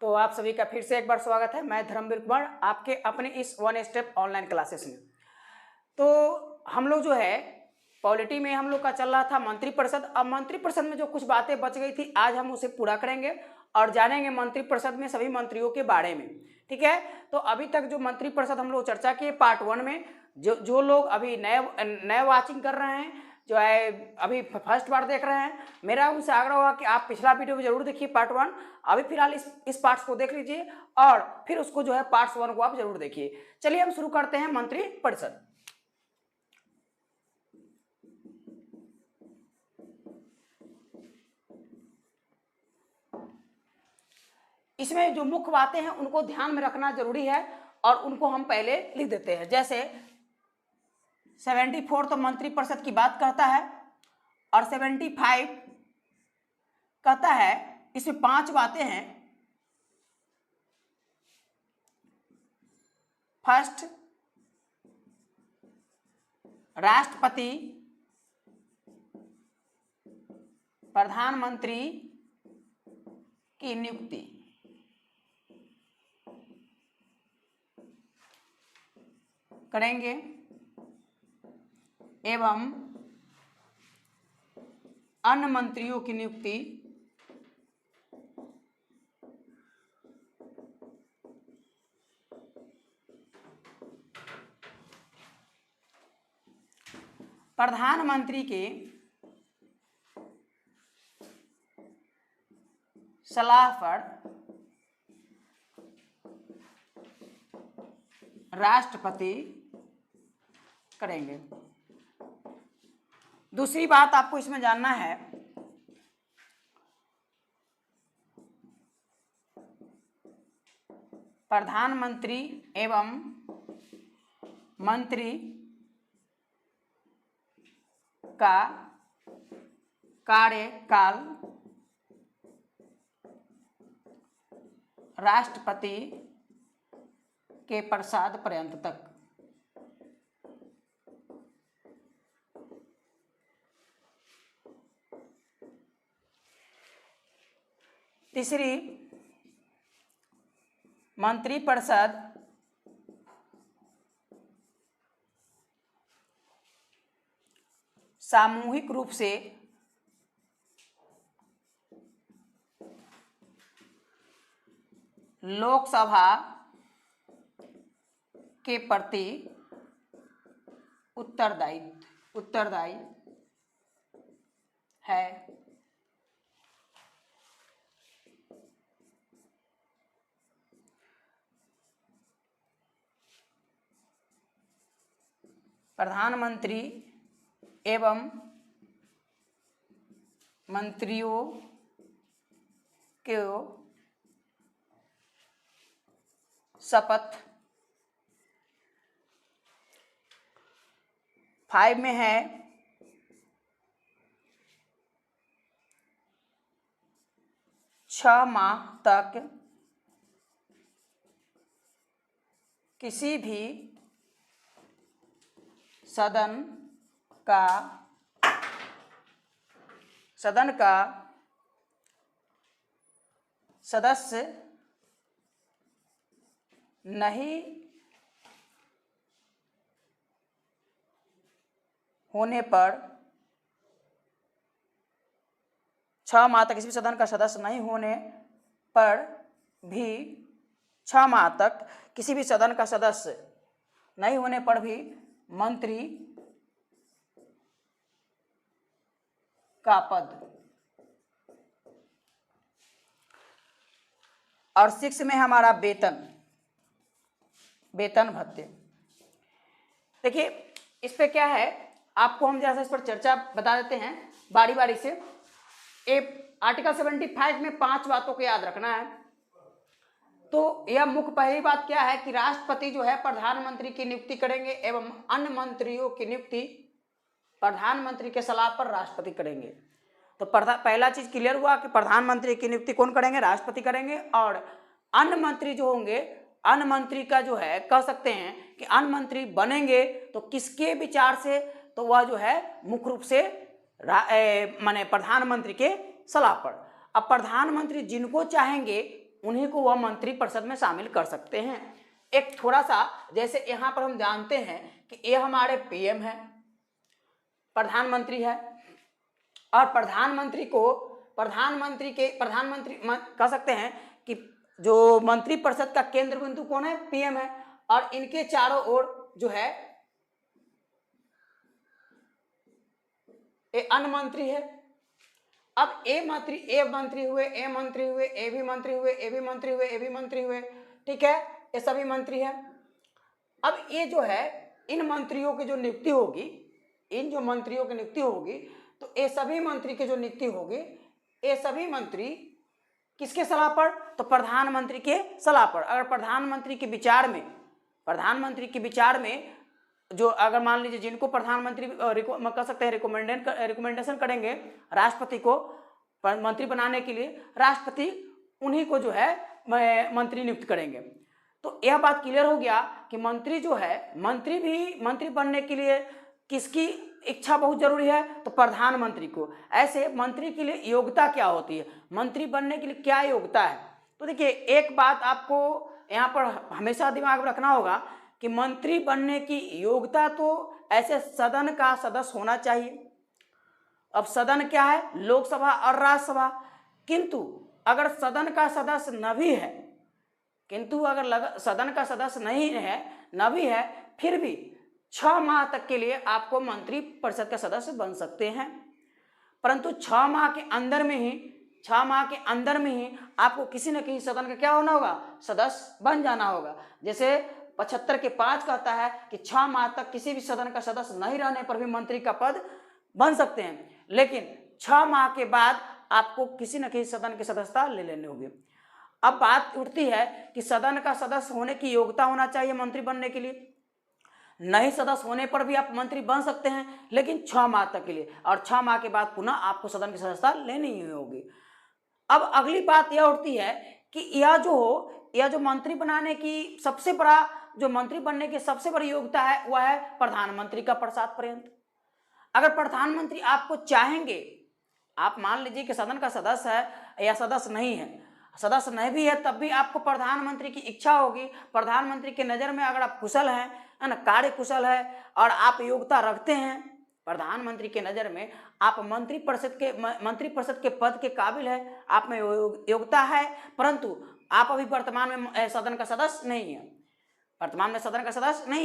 तो आप सभी का फिर से एक बार स्वागत है। मैं धर्मवीर कुमार आपके अपने इस वन स्टेप ऑनलाइन क्लासेस में। तो हम लोग जो है पॉलिटी में हम लोग का चल रहा था मंत्रिपरिषद। अब मंत्रिपरिषद में जो कुछ बातें बच गई थी आज हम उसे पूरा करेंगे और जानेंगे मंत्रिपरिषद में सभी मंत्रियों के बारे में। ठीक है, तो अभी तक जो मंत्रिपरिषद हम लोग चर्चा किए पार्ट 1 में, जो लोग अभी नए वाचिंग कर रहे हैं, जो है अभी फर्स्ट बार देख रहे हैं, मेरा उनसे आग्रह होगा कि आप पिछला वीडियो जरूर देखिए पार्ट 1। अभी फिलहाल इस पार्ट्स को देख लीजिए और फिर उसको जो है पार्ट्स 1 को आप जरूर देखिए। चलिए हम शुरू करते हैं मंत्रिपरिषद। इसमें जो मुख्य बातें हैं उनको ध्यान में रखना जरूरी है और उनको हम पहले लिख देते हैं। जैसे 74 तो मंत्रिपरिषद की बात करता है और 75 कहता है, इसमें 5 बातें हैं। फर्स्ट, राष्ट्रपति प्रधानमंत्री की नियुक्ति। करेंगे एवं अन्य मंत्रियों की नियुक्ति प्रधानमंत्री के सलाह पर राष्ट्रपति करेंगे। दूसरी बात आपको इसमें जानना है, प्रधानमंत्री एवं मंत्री का कार्यकाल राष्ट्रपति के प्रसाद पर्यंत तक। तीसरी, मंत्रिपरिषद सामूहिक रूप से लोकसभा के प्रति उत्तरदायी है। प्रधानमंत्री एवं मंत्रियों को शपथ 5 में है छह माह तक किसी भी सदन का सदस्य नहीं होने पर 6 माह तक किसी भी सदन का सदस्य नहीं होने पर भी 6 माह तक किसी भी सदन का सदस्य नहीं होने पर भी मंत्री का पद। और 6 में हमारा वेतन भत्ते। देखिए इस पे क्या है, आपको हम जैसा इस पर चर्चा बता देते हैं बारी बारी से। आर्टिकल 75 में 5 बातों को याद रखना है। तो यह मुख्य पहली बात क्या है कि राष्ट्रपति जो है प्रधानमंत्री की नियुक्ति करेंगे एवं अन्य मंत्रियों की नियुक्ति प्रधानमंत्री के सलाह पर राष्ट्रपति करेंगे। तो पहला चीज क्लियर हुआ कि प्रधानमंत्री की नियुक्ति कौन करेंगे, राष्ट्रपति करेंगे। और अन्य मंत्री जो होंगे, अन्य मंत्री का जो है कह सकते हैं कि अन्य मंत्री बनेंगे तो किसके विचार से, तो वह जो है मुख्य रूप से माने प्रधानमंत्री के सलाह पर। अब प्रधानमंत्री जिनको चाहेंगे उन्हीं को वह मंत्रिपरिषद में शामिल कर सकते हैं। एक थोड़ा सा जैसे यहाँ पर हम जानते हैं कि ये हमारे पीएम है, प्रधानमंत्री है, और प्रधानमंत्री कह सकते हैं कि जो मंत्रिपरिषद का केंद्र बिंदु कौन है, पीएम है, और इनके चारों ओर जो है ये अन्य मंत्री है। अब ए मंत्री हुए, ए मंत्री हुए, ए भी मंत्री हुए, ए भी मंत्री हुए, ए भी मंत्री हुए, ठीक है, ये सभी मंत्री है। अब ये जो है इन मंत्रियों की जो नियुक्ति होगी, इन जो मंत्रियों की नियुक्ति होगी, तो ये सभी मंत्री की जो नियुक्ति होगी, ये सभी मंत्री किसके सलाह पर, तो प्रधानमंत्री के सलाह पर। अगर प्रधानमंत्री के विचार में जो अगर मान लीजिए जिनको प्रधानमंत्री कह सकते हैं रिकमेंडेशन करेंगे राष्ट्रपति को मंत्री बनाने के लिए, राष्ट्रपति उन्हीं को जो है मंत्री नियुक्त करेंगे। तो यह बात क्लियर हो गया कि मंत्री जो है, मंत्री बनने के लिए किसकी इच्छा बहुत जरूरी है, तो प्रधानमंत्री को। ऐसे मंत्री के लिए योग्यता क्या होती है, मंत्री बनने के लिए क्या योग्यता है, तो देखिए एक बात आपको यहाँ पर हमेशा दिमाग में रखना होगा कि मंत्री बनने की योग्यता तो ऐसे सदन का सदस्य होना चाहिए। अब सदन क्या है, लोकसभा और राज्यसभा, किंतु अगर सदन का सदस्य न भी है, सदन का सदस्य नहीं है, न भी है, फिर भी 6 माह तक के लिए आपको मंत्रिपरिषद का सदस्य बन सकते हैं। परंतु 6 माह के अंदर में ही आपको किसी न किसी सदन का क्या होना होगा, सदस्य बन जाना होगा। जैसे 75 के 5 कहता है कि 6 माह तक किसी भी सदन का सदस्य नहीं रहने पर भी मंत्री का पद बन सकते हैं, लेकिन 6 माह के बाद आपको किसी न किसी सदन की सदस्यता ले लेनी होगी। अब बात उठती है कि सदन का सदस्य होने की योग्यता होना चाहिए मंत्री बनने के लिए। नहीं सदस्य होने पर भी आप मंत्री बन सकते हैं, लेकिन 6 माह तक के लिए, और 6 माह के बाद पुनः आपको सदन की सदस्यता लेनी ही होगी। अब अगली बात यह उठती है कि यह जो मंत्री बनाने की सबसे बड़ा, जो मंत्री बनने की सबसे बड़ी योग्यता है, वह है प्रधानमंत्री का प्रसाद पर्यंत। अगर प्रधानमंत्री आपको चाहेंगे, आप मान लीजिए कि सदन का सदस्य है या सदस्य नहीं भी है, तब भी आपको प्रधानमंत्री की इच्छा होगी, प्रधानमंत्री के नज़र में अगर आप कुशल हैं, है ना, कार्य कुशल है और आप योग्यता रखते हैं, प्रधानमंत्री के नज़र में आप मंत्रिपरिषद के पद के काबिल है, आप में योग्यता है, परंतु आप अभी वर्तमान में सदन का सदस्य नहीं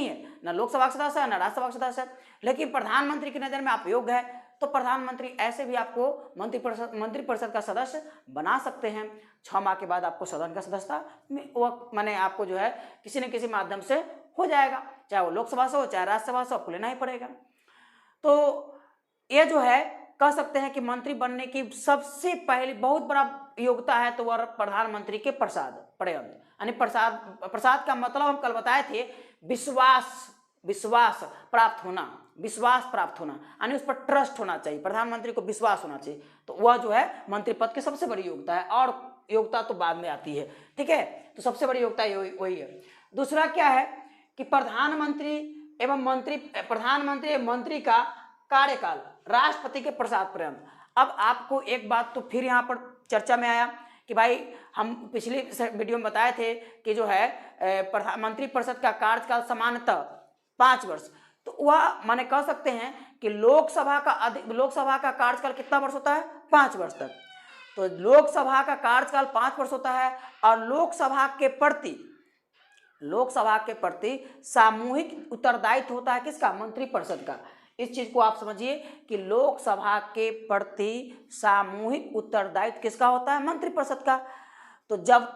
है, न लोकसभा का सदस्य है, न राज्यसभा का सदस्य है, लेकिन प्रधानमंत्री की नज़र में आप योग्य है, तो प्रधानमंत्री ऐसे भी आपको मंत्रिपरिषद का सदस्य बना सकते हैं। 6 माह के बाद आपको सदन का सदस्यता माने आपको जो है किसी न किसी माध्यम से हो जाएगा, चाहे वो लोकसभा से हो चाहे राज्यसभा से, आपको लेना ही पड़ेगा। तो ये जो है कह सकते हैं कि मंत्री बनने की सबसे पहली बहुत बड़ा योग्यता है, तो वह प्रधानमंत्री के प्रसाद पर्यंत, यानी प्रसाद का मतलब हम कल बताए थे, विश्वास प्राप्त होना, यानी उस पर ट्रस्ट होना चाहिए, प्रधानमंत्री को विश्वास होना चाहिए। तो वह जो है मंत्री पद की सबसे बड़ी योग्यता है, और योग्यता तो बाद में आती है, ठीक है। तो सबसे बड़ी योग्यता वही है। दूसरा क्या है कि प्रधानमंत्री एवं मंत्री का कार्यकाल राष्ट्रपति के प्रसाद पर्यंत। अब आपको एक बात तो फिर यहाँ पर चर्चा में आया कि भाई हम पिछली वीडियो में बताए थे कि जो है मंत्रिपरिषद का कार्यकाल सामान्यतः 5 वर्ष, तो वह माने कह सकते हैं कि लोकसभा का कार्यकाल कितना वर्ष होता है, 5 वर्ष तक। तो लोकसभा का कार्यकाल 5 वर्ष होता है, और लोकसभा के प्रति सामूहिक उत्तरदायित्व होता है किसका, मंत्रिपरिषद का। इस चीज को आप समझिए कि लोकसभा के प्रति सामूहिक उत्तरदायित्व किसका होता है, मंत्रिपरिषद का। तो जब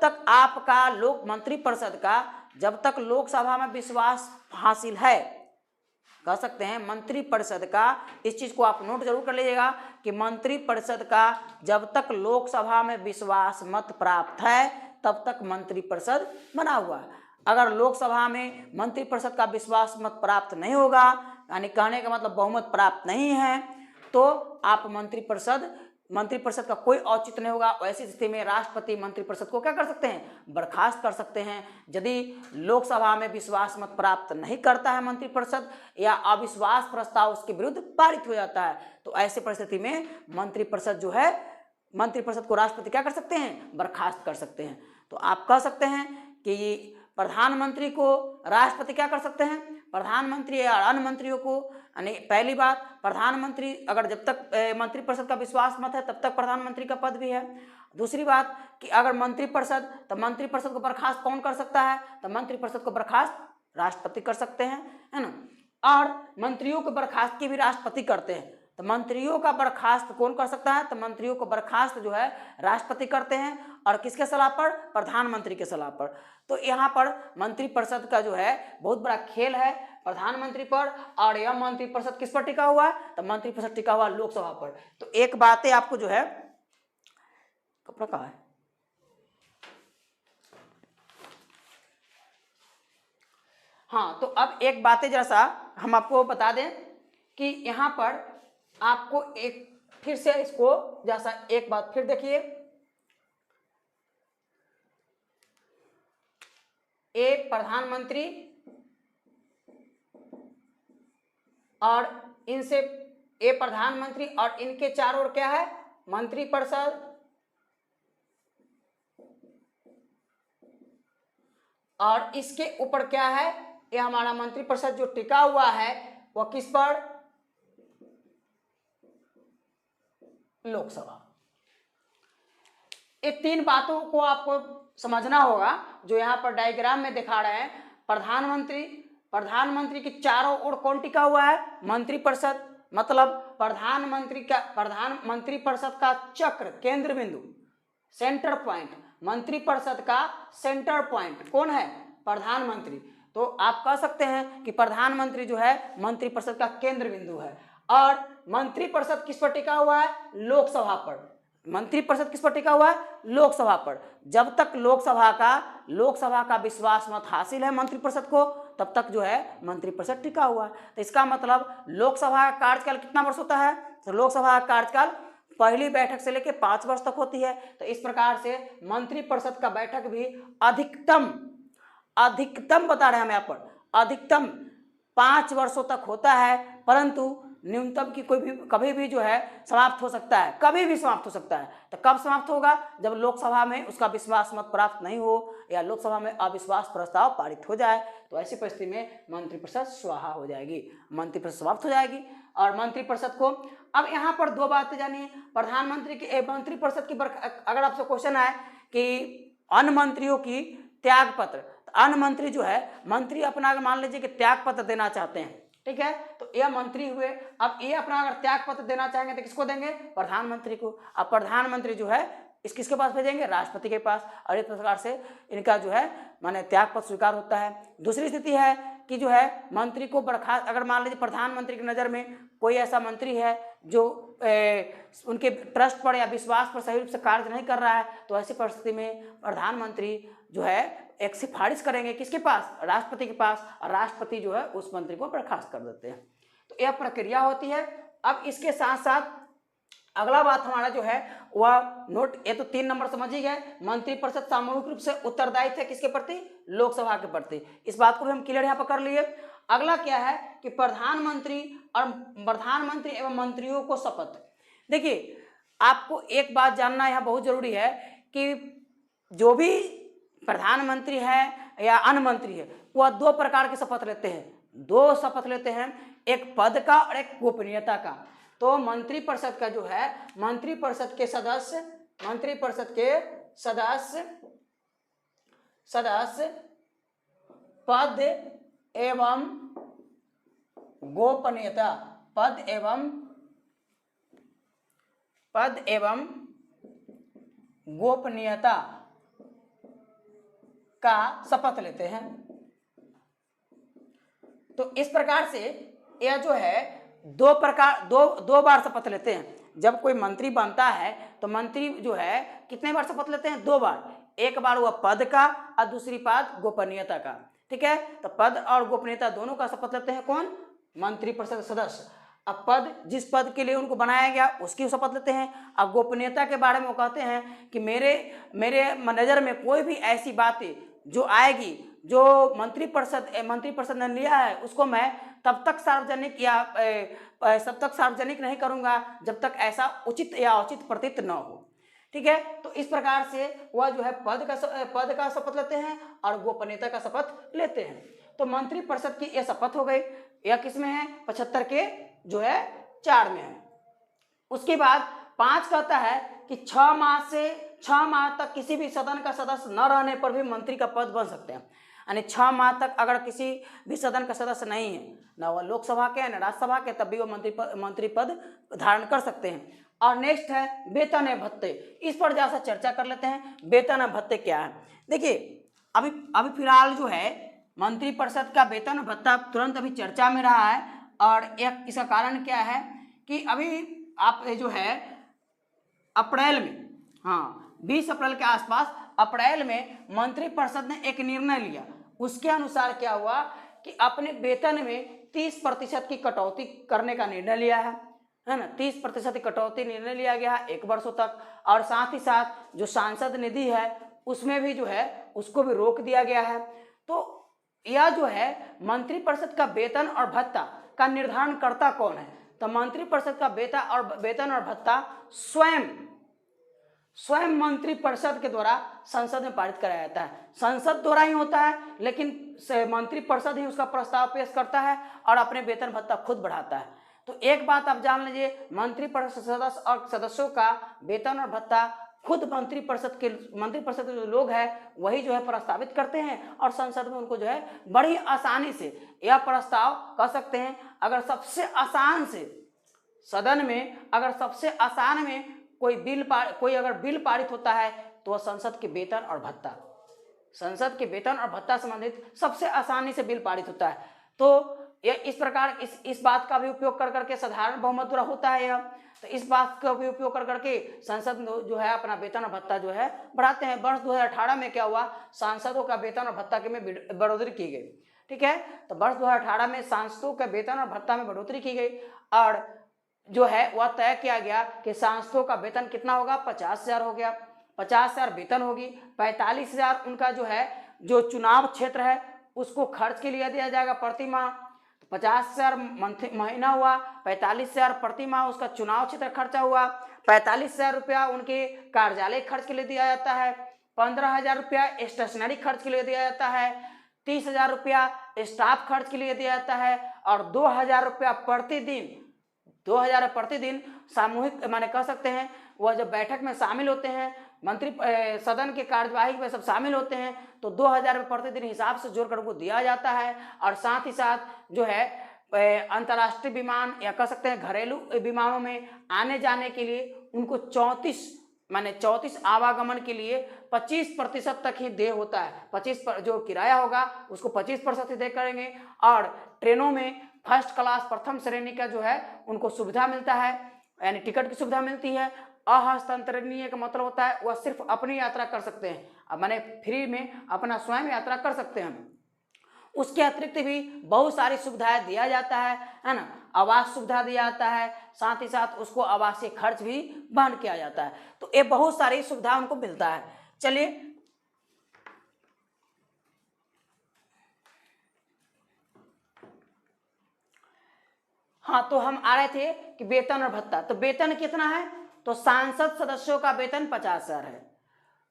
तक आपका मंत्रिपरिषद का जब तक लोकसभा में विश्वास हासिल है, कह सकते हैं मंत्रिपरिषद का, इस चीज को आप नोट जरूर कर लीजिएगा कि मंत्रिपरिषद का जब तक लोकसभा में विश्वास मत प्राप्त है, तब तक मंत्रिपरिषद बना हुआ है। अगर लोकसभा में मंत्रिपरिषद का विश्वास मत प्राप्त नहीं होगा, यानी कहने का मतलब बहुमत प्राप्त नहीं है, तो आप मंत्रिपरिषद का कोई औचित्य नहीं होगा। ऐसी स्थिति में राष्ट्रपति मंत्रिपरिषद को क्या कर सकते हैं, बर्खास्त कर सकते हैं। यदि लोकसभा में विश्वास मत प्राप्त नहीं करता है मंत्रिपरिषद, या अविश्वास प्रस्ताव उसके विरुद्ध पारित हो जाता है, तो ऐसी परिस्थिति में मंत्रिपरिषद जो है मंत्रिपरिषद को राष्ट्रपति क्या कर सकते हैं, बर्खास्त कर सकते हैं। तो आप कह सकते हैं कि प्रधानमंत्री को राष्ट्रपति क्या कर सकते हैं, प्रधानमंत्री या अन्य मंत्रियों को, यानी पहली बात प्रधानमंत्री अगर जब तक मंत्रिपरिषद का विश्वास मत है तब तक प्रधानमंत्री का पद भी है। दूसरी बात कि अगर मंत्रिपरिषद, तो मंत्रिपरिषद को बर्खास्त कौन कर सकता है, तो मंत्रिपरिषद को बर्खास्त राष्ट्रपति कर सकते हैं, है ना। और मंत्रियों को बर्खास्त की भी राष्ट्रपति करते हैं। तो मंत्रियों का बर्खास्त कौन कर सकता है, तो मंत्रियों को बर्खास्त जो है राष्ट्रपति करते हैं, और किसके सलाह पर, प्रधानमंत्री के सलाह पर। तो यहाँ पर मंत्रिपरिषद का जो है बहुत बड़ा खेल है प्रधानमंत्री पर, और यह मंत्रिपरिषद किस पर टिका हुआ है, तो मंत्रिपरिषद टिका हुआ लोकसभा पर। तो एक बातें आपको जो है, कपड़ा कहाँ है, हाँ, तो अब एक बातें जरा सा हम आपको बता दें कि यहाँ पर आपको एक फिर से इसको जैसा एक बात फिर देखिए, ए प्रधानमंत्री और इनसे ए प्रधानमंत्री और इनके चारों ओर क्या है, मंत्रिपरिषद, और इसके ऊपर क्या है, ये हमारा मंत्रिपरिषद जो टिका हुआ है वह किस पर, लोकसभा। ये तीन बातों को आपको समझना होगा जो यहां पर डायग्राम में दिखा रहे हैं। प्रधानमंत्री के चारों ओर कौन टिका हुआ है, मंत्रिपरिषद, मतलब मंत्रिपरिषद का चक्र, केंद्र बिंदु, सेंटर पॉइंट, मंत्रिपरिषद का सेंटर पॉइंट कौन है, प्रधानमंत्री। तो आप कह सकते हैं कि प्रधानमंत्री जो है मंत्रिपरिषद का केंद्र बिंदु है, और मंत्रिपरिषद किस पर टिका हुआ है, लोकसभा पर। मंत्रिपरिषद किस पर टिका हुआ है, लोकसभा पर। जब तक लोकसभा का विश्वास मत हासिल है मंत्रिपरिषद को, तब तक जो है मंत्रिपरिषद टिका हुआ है। तो इसका मतलब लोकसभा का कार्यकाल कितना वर्ष होता है, तो लोकसभा का कार्यकाल पहली बैठक से लेकर 5 वर्ष तक होती है। तो इस प्रकार से मंत्रिपरिषद का बैठक भी अधिकतम बता रहे हैं हम यहाँ पर, अधिकतम 5 वर्षों तक होता है, परंतु न्यूनतम की कभी भी जो है समाप्त हो सकता है, कभी भी समाप्त हो सकता है। तो कब समाप्त होगा, जब लोकसभा में उसका विश्वास मत प्राप्त नहीं हो या लोकसभा में अविश्वास प्रस्ताव पारित हो जाए, तो ऐसी परिस्थिति में मंत्रिपरिषद स्वाहा हो जाएगी, मंत्रिपरिषद समाप्त हो जाएगी। और मंत्रिपरिषद को अब यहाँ पर 2 बातें जानिए, प्रधानमंत्री की मंत्रिपरिषद की अगर आपसे क्वेश्चन आए कि अन्य मंत्रियों की त्याग पत्र, तो अन्य मंत्री जो है, मंत्री अपना मान लीजिए कि त्याग पत्र देना चाहते हैं, ठीक है, तो ये मंत्री हुए। अब ये अपना अगर त्याग पत्र देना चाहेंगे तो किसको देंगे, प्रधानमंत्री को। अब प्रधानमंत्री जो है किसके पास भेजेंगे, राष्ट्रपति के पास, और इस प्रकार से इनका जो है माने त्याग पत्र स्वीकार होता है। दूसरी स्थिति है कि जो है मंत्री को बर्खास्त, अगर मान लीजिए प्रधानमंत्री की नज़र में कोई ऐसा मंत्री है जो उनके ट्रस्ट पर या विश्वास पर सही रूप से कार्य नहीं कर रहा है, तो ऐसी परिस्थिति में प्रधानमंत्री जो है एक सिफारिश करेंगे किसके पास, राष्ट्रपति के पास, और राष्ट्रपति जो है उस मंत्री को बर्खास्त कर देते हैं। तो यह प्रक्रिया होती है। अब इसके साथ साथ अगला बात हमारा जो है वह नोट, ये तो 3 नंबर समझ ही गए, मंत्रिपरिषद सामूहिक रूप से उत्तरदायित्व है किसके प्रति, लोकसभा के प्रति। इस बात को भी हम क्लियर यहाँ पर कर लिए। अगला क्या है कि प्रधानमंत्री एवं मंत्रियों को शपथ। देखिए आपको एक बात जानना यहाँ बहुत जरूरी है कि जो भी प्रधानमंत्री है या अन्य मंत्री है, वह 2 प्रकार की शपथ लेते हैं, 2 शपथ लेते हैं, एक पद का और एक गोपनीयता का। तो मंत्रिपरिषद का जो है, मंत्रिपरिषद के सदस्य पद एवं गोपनीयता, पद एवं गोपनीयता का शपथ लेते हैं। तो इस प्रकार से यह जो है 2 बार शपथ लेते हैं। जब कोई मंत्री बनता है तो मंत्री जो है कितने बार शपथ लेते हैं, 2 बार। एक बार हुआ पद का और दूसरी बात गोपनीयता का, ठीक है। तो पद और गोपनीयता दोनों का शपथ लेते हैं कौन, मंत्रिपरिषद सदस्य। अब पद, जिस पद के लिए उनको बनाया गया उसकी शपथ लेते हैं। अब गोपनीयता के बारे में वो कहते हैं कि मेरे नज़र में कोई भी ऐसी बातें जो आएगी, जो मंत्रिपरिषद ने लिया है, उसको मैं तब तक सार्वजनिक नहीं करूंगा जब तक ऐसा उचित या औचित प्रतीत न हो। ठीक है। तो इस प्रकार से वह जो है पद का शपथ लेते हैं और गोपनीयता का शपथ लेते हैं। तो मंत्रिपरिषद की यह शपथ हो गई। यह किसमें है? 75 के जो है 4 में है। उसके बाद 5 कहता है कि 6 माह तक किसी भी सदन का सदस्य न रहने पर भी मंत्री का पद बन सकते हैं। यानी 6 माह तक अगर किसी भी सदन का सदस्य नहीं है, ना वह लोकसभा के न राज्यसभा के, तब भी वो मंत्री पद धारण कर सकते हैं। और नेक्स्ट है वेतन एवं भत्ते। इस पर जैसा चर्चा कर लेते हैं, वेतन एवं भत्ते क्या है। देखिए अभी फिलहाल जो है मंत्रिपरिषद का वेतन और भत्ता तुरंत अभी चर्चा में रहा है। और एक इसका कारण क्या है कि अभी आप जो है अप्रैल में, हाँ 20 अप्रैल के आसपास अप्रैल में मंत्रिपरिषद ने एक निर्णय लिया। उसके अनुसार क्या हुआ कि अपने वेतन में 30% की कटौती करने का निर्णय लिया है ना। 30% की कटौती निर्णय लिया गया है 1 वर्षों तक। और साथ ही साथ जो सांसद निधि है उसमें भी जो है उसको भी रोक दिया गया है। तो यह जो है मंत्रिपरिषद का वेतन और भत्ता का निर्धारण करता कौन है? तो मंत्रिपरिषद का वेतन और भत्ता स्वयं मंत्रिपरिषद के द्वारा संसद में पारित कराया जाता है। संसद द्वारा ही होता है, लेकिन मंत्रिपरिषद ही उसका प्रस्ताव पेश करता है और अपने वेतन भत्ता खुद बढ़ाता है। तो एक बात आप जान लीजिए, मंत्रिपरिषद सदस्य और सदस्यों का वेतन और भत्ता खुद मंत्रिपरिषद के जो लोग हैं वही जो है प्रस्तावित करते हैं और संसद में उनको जो है बड़ी आसानी से यह प्रस्ताव कर सकते हैं। अगर सबसे आसान से सदन में अगर सबसे आसान में कोई अगर बिल पारित होता है तो वह संसद के वेतन और भत्ता संबंधित सबसे आसानी से बिल पारित होता है। तो यह इस प्रकार इस बात का भी उपयोग कर करके साधारण बहुमत द्वारा होता है यह। तो इस बात का भी उपयोग कर करके संसद जो है अपना वेतन और भत्ता जो है बढ़ाते हैं। वर्ष 2018 में क्या हुआ, सांसदों का वेतन और भत्ता में बढ़ोतरी की गई। ठीक है, तो वर्ष 2018 में सांसदों के वेतन और भत्ता में बढ़ोतरी की गई और जो है वह तय किया गया कि सांसदों का वेतन कितना होगा, 50,000 हो गया। 50,000 वेतन होगी, 45,000 उनका जो है जो चुनाव क्षेत्र है उसको खर्च के लिए दिया जाएगा प्रति माह। 50,000 महीना हुआ, 45,000 प्रति माह उसका चुनाव क्षेत्र खर्चा हुआ। 45,000 रुपया उनके कार्यालय खर्च के लिए दिया जाता है। 15,000 रुपया स्टेशनरी खर्च के लिए दिया जाता है। 30,000 रुपया स्टाफ खर्च के लिए दिया जाता है और 2,000 रुपया प्रतिदिन सामूहिक माने कह सकते हैं वह जब बैठक में शामिल होते हैं, मंत्री सदन के कार्यवाही में सब शामिल होते हैं तो 2,000 रुपये प्रतिदिन हिसाब से जोड़कर उनको दिया जाता है। और साथ ही साथ जो है अंतर्राष्ट्रीय विमान या कह सकते हैं घरेलू विमानों में आने जाने के लिए उनको 34 आवागमन के लिए 25% तक ही देय होता है। 25 जो किराया होगा उसको 25% ही देय करेंगे। और ट्रेनों में फर्स्ट क्लास प्रथम श्रेणी का जो है उनको सुविधा मिलता है, यानी टिकट की सुविधा मिलती है। अहस्तांतरणीय का मतलब होता है वह सिर्फ अपनी यात्रा कर सकते हैं, अब माने फ्री में अपना स्वयं यात्रा कर सकते हैं। उसके अतिरिक्त भी बहुत सारी सुविधाएं दिया जाता है ना। आवास सुविधा दिया जाता है, साथ ही साथ उसको आवासीय खर्च भी वहन किया जाता है। तो ये बहुत सारी सुविधा उनको मिलता है। चलिए हाँ, तो हम आ रहे थे कि वेतन और भत्ता। तो वेतन कितना है, तो सांसद सदस्यों का वेतन 50,000 है।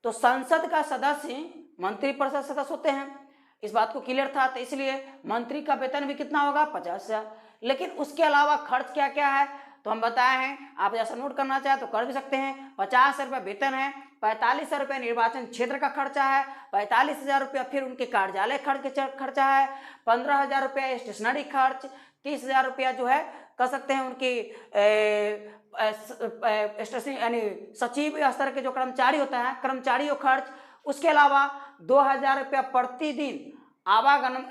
तो संसद का सदस्य मंत्रिपरिषद सदस्य होते हैं, इस बात को क्लियर था। तो इसलिए मंत्री का वेतन भी कितना होगा, 50,000। लेकिन उसके अलावा खर्च क्या क्या है तो हम बताए हैं, आप जैसा नोट करना चाहे तो कर भी सकते हैं। 50,000 रुपये वेतन है, 45,000 रुपये निर्वाचन क्षेत्र का खर्चा है, 45,000 रुपया फिर उनके कार्यालय खर्चा है, 15,000 रुपया स्टेशनरी खर्च, 30,000 रुपया जो है कह सकते हैं उनकी स्टेशन यानी सचिव स्तर के जो कर्मचारी होता है कर्मचारियों खर्च। उसके अलावा 2,000 रुपया प्रतिदिन आवागमन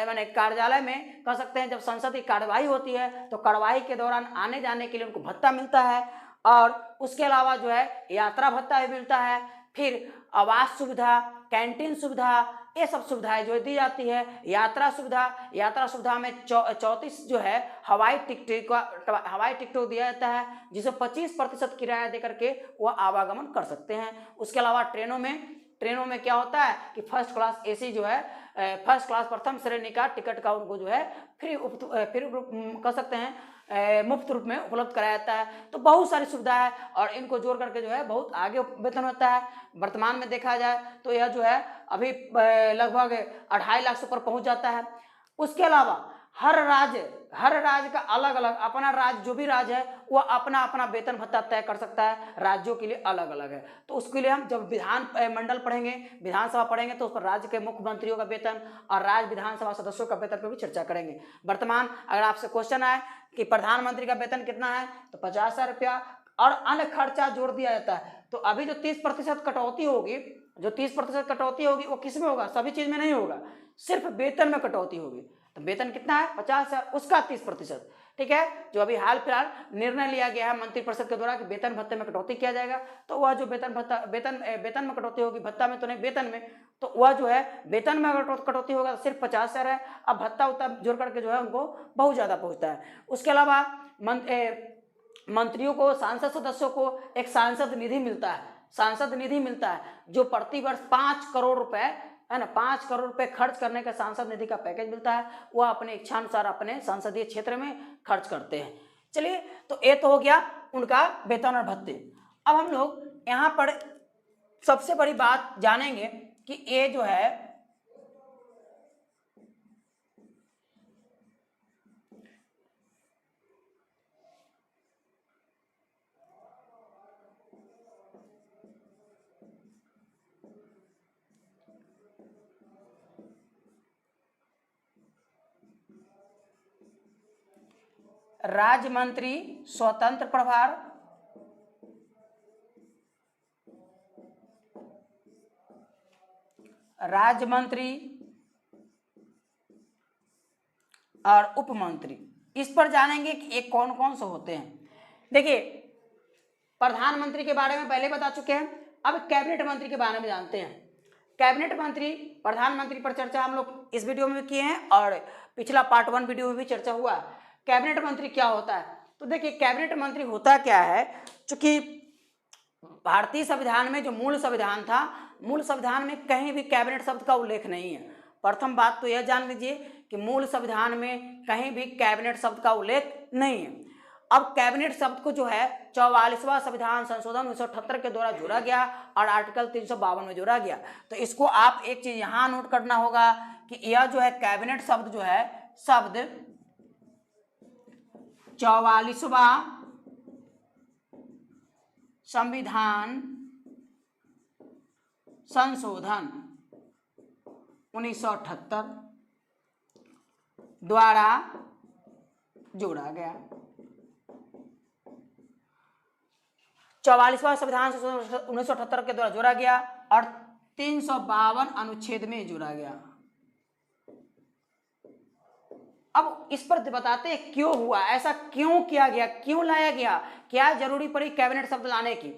माने कार्यालय में कह सकते हैं जब संसद की कार्यवाही होती है तो कार्यवाही के दौरान आने जाने के लिए उनको भत्ता मिलता है। और उसके अलावा जो है यात्रा भत्ता भी मिलता है। फिर आवास सुविधा, कैंटीन सुविधा, ये सब सुविधाएं जो दी जाती है। यात्रा सुविधा में 34 जो है हवाई टिकटों दिया जाता है, जिसे 25% किराया दे करके वह आवागमन कर सकते हैं। उसके अलावा ट्रेनों में क्या होता है कि फर्स्ट क्लास एसी जो है फर्स्ट क्लास प्रथम श्रेणी का टिकट का उनको जो है फ्री कह सकते हैं मुफ्त रूप में उपलब्ध कराया जाता है। तो बहुत सारी सुविधा है और इनको जोड़ करके जो है बहुत आगे वेतन होता है। वर्तमान में देखा जाए तो यह जो है अभी लगभग 2.5 लाख से ऊपर पहुंच जाता है। उसके अलावा हर राज्य का अलग अलग अपना राज्य, जो भी राज्य है वह अपना अपना वेतन भत्ता तय कर सकता है, राज्यों के लिए अलग अलग है। तो उसके लिए हम जब विधान मंडल पढ़ेंगे, विधानसभा पढ़ेंगे तो उस पर राज्य के मुख्यमंत्रियों का वेतन और राज्य विधानसभा सदस्यों का वेतन पर भी चर्चा करेंगे। वर्तमान अगर आपसे क्वेश्चन आए कि प्रधानमंत्री का वेतन कितना है तो 50,000 रुपया और अन्य खर्चा जोड़ दिया जाता है। तो अभी जो 30% कटौती होगी, जो 30% कटौती होगी वो किस में होगा? सभी चीज में नहीं होगा, सिर्फ वेतन में कटौती होगी। तो वेतन कितना है? 50,000, उसका 30%। ठीक है, जो अभी हाल फिलहाल निर्णय लिया गया है मंत्रिपरिषद के द्वारा कि वेतन भत्ते में कटौती किया जाएगा, तो वह जो वेतन में कटौती होगी, भत्ता में तो नहीं, वेतन में, तो वह जो है वेतन में अगर कटौती होगा तो सिर्फ 50,000 है। अब भत्ता उत्ता जोड़ करके जो है उनको बहुत ज्यादा पहुंचता है। उसके अलावा मंत्रियों को, सांसद सदस्यों को एक सांसद निधि मिलता है, सांसद निधि मिलता है जो प्रति वर्ष 5 करोड़ रुपए है ना, 5 करोड़ रुपए खर्च करने का सांसद निधि का पैकेज मिलता है। वह अपने इच्छानुसार अपने संसदीय क्षेत्र में खर्च करते हैं। चलिए, तो ये तो हो गया उनका वेतन और भत्ते। अब हम लोग यहाँ पर सबसे बड़ी बात जानेंगे कि ये जो है राज्य मंत्री स्वतंत्र प्रभार, राज्य मंत्री और उप मंत्री, इस पर जानेंगे कि ये कौन कौन से होते हैं। देखिए, प्रधानमंत्री के बारे में पहले बता चुके हैं, अब कैबिनेट मंत्री के बारे में जानते हैं। कैबिनेट मंत्री, प्रधानमंत्री पर चर्चा हम लोग इस वीडियो में भी किए हैं और पिछला पार्ट 1 वीडियो में भी चर्चा हुआ। कैबिनेट मंत्री क्या होता है? तो देखिए, कैबिनेट मंत्री होता क्या है, चूंकि भारतीय संविधान में जो मूल संविधान था, मूल संविधान में कहीं भी कैबिनेट शब्द का उल्लेख नहीं है। प्रथम बात तो यह जान लीजिए कि मूल संविधान में कहीं भी कैबिनेट शब्द का उल्लेख नहीं है। अब कैबिनेट शब्द को जो है 44वां संविधान संशोधन 1978 के द्वारा जोड़ा गया और आर्टिकल 352 में जोड़ा गया। तो इसको आप एक चीज यहां नोट करना होगा कि यह जो है कैबिनेट शब्द जो है, शब्द 44वां संविधान संशोधन 1978 द्वारा जोड़ा गया। 44वां संविधान संशोधन 1978 के द्वारा जोड़ा गया और 352 अनुच्छेद में जोड़ा गया। अब इस पर बताते हैं क्यों हुआ, ऐसा क्यों किया गया, क्यों लाया गया, क्या जरूरी पड़ी कैबिनेट शब्द लाने की,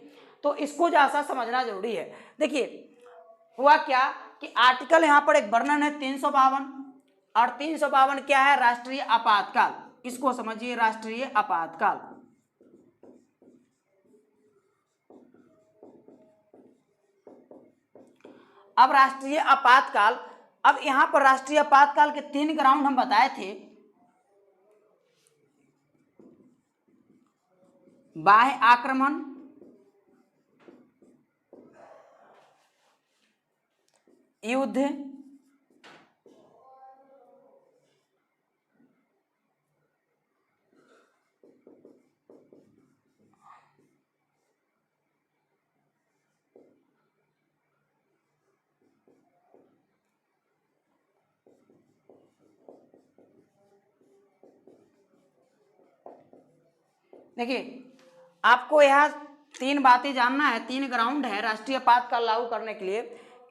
तो इसको जैसा समझना जरूरी है। देखिए, हुआ क्या कि आर्टिकल यहां पर एक वर्णन है 352, और 352 क्या है? राष्ट्रीय आपातकाल। इसको समझिए, राष्ट्रीय आपातकाल। अब राष्ट्रीय आपातकाल, अब यहां पर राष्ट्रीय आपातकाल के 3 ग्राउंड हम बताए थे। बाह्य आक्रमण, युद्ध, देखिए आपको यह 3 बातें जानना है, 3 ग्राउंड है राष्ट्रीय आपातकाल लागू करने के लिए।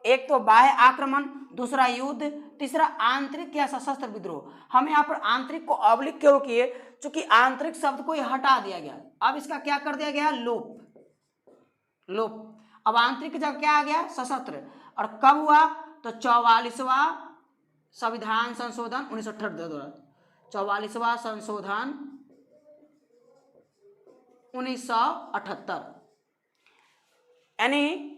एक तो बाह्य आक्रमण, दूसरा युद्ध, तीसरा आंतरिक या सशस्त्र विद्रोह। हम यहाँ पर आंतरिक को ऑब्लिक क्यों किए? चूंकि आंतरिक शब्द को यह हटा दिया गया, अब इसका क्या कर दिया गया? लोप। अब आंतरिक की जगह क्या आ गया? सशस्त्र। और कब हुआ? तो 44वां संविधान संशोधन 1978 द्वारा, 44वां संशोधन 1978। यानी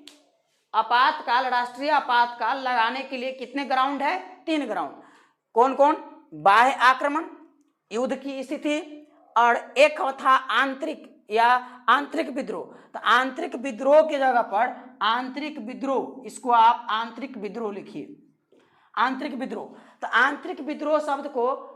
आपातकाल, राष्ट्रीय आपातकाल लगाने के लिए कितने ग्राउंड है? 3 ग्राउंड। कौन कौन? बाह्य आक्रमण, युद्ध की स्थिति और एक था आंतरिक या आंतरिक विद्रोह। तो आंतरिक विद्रोह की जगह पर आंतरिक विद्रोह, इसको आप आंतरिक विद्रोह लिखिए, आंतरिक विद्रोह। तो आंतरिक विद्रोह शब्द को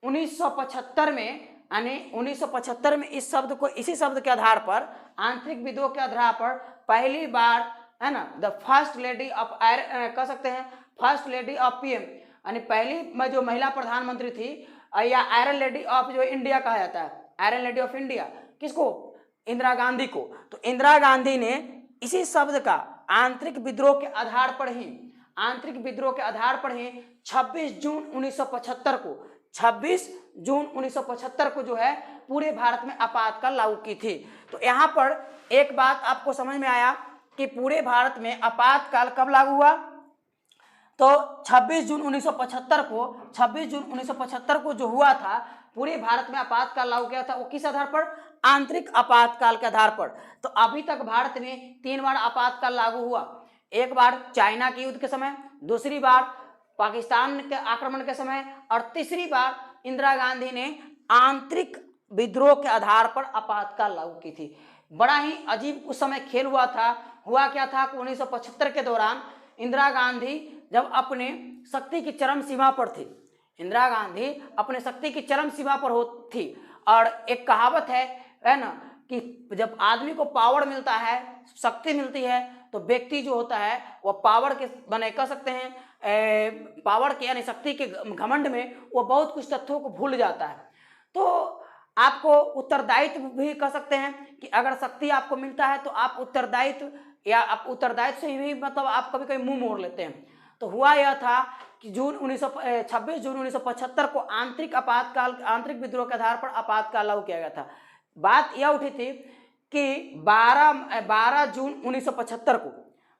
1975 में, यानी 1975 में इस शब्द को, इसी शब्द के आधार पर, आंतरिक विद्रोह के आधार पर पहली बार, है ना, द फर्स्ट लेडी ऑफ कह सकते हैं फर्स्ट लेडी ऑफ पीएम, यानी पहली जो महिला प्रधानमंत्री थी, या आयरन लेडी ऑफ जो इंडिया कहा जाता है, आयरन लेडी ऑफ इंडिया, किसको? इंदिरा गांधी को। तो इंदिरा गांधी ने इसी शब्द का आंतरिक विद्रोह के आधार पर ही, आंतरिक विद्रोह के आधार पर ही 26 जून 1975 को, 26 जून 1975 को जो है पूरे भारत में आपातकाल लागू की थी। तो यहाँ पर एक बात आपको समझ में आया कि पूरे भारत में आपातकाल कब लागू हुआ? तो 26 जून 1975 को, 26 जून 1975 को जो हुआ था, पूरे भारत में आपातकाल लागू किया था। वो किस आधार पर? आंतरिक आपातकाल के आधार पर। तो अभी तक भारत में 3 बार आपातकाल लागू हुआ। एक बार चाइना के युद्ध के समय, दूसरी बार पाकिस्तान के आक्रमण के समय, और तीसरी बार इंदिरा गांधी ने आंतरिक विद्रोह के आधार पर आपातकाल लागू की थी। बड़ा ही अजीब उस समय खेल हुआ था। हुआ क्या था कि 1975 के दौरान इंदिरा गांधी जब अपने शक्ति की चरम सीमा पर थी, इंदिरा गांधी अपने शक्ति की चरम सीमा पर थी, और एक कहावत है ना, कि जब आदमी को पावर मिलता है, शक्ति मिलती है, तो व्यक्ति जो होता है वह पावर के बने, कह सकते हैं पावर के यानी शक्ति के घमंड में वो बहुत कुछ तथ्यों को भूल जाता है। तो आपको उत्तरदायित्व भी कह सकते हैं कि अगर शक्ति आपको मिलता है तो आप उत्तरदायित्व, या आप उत्तरदायित्व से भी मतलब आप कभी कभी मुंह मोड़ लेते हैं। तो हुआ यह था कि 26 जून 1975 को आंतरिक आपातकाल, आंतरिक विद्रोह के आधार पर आपातकाल लागू किया गया था। बात यह उठी थी कि 12 जून 1975 को,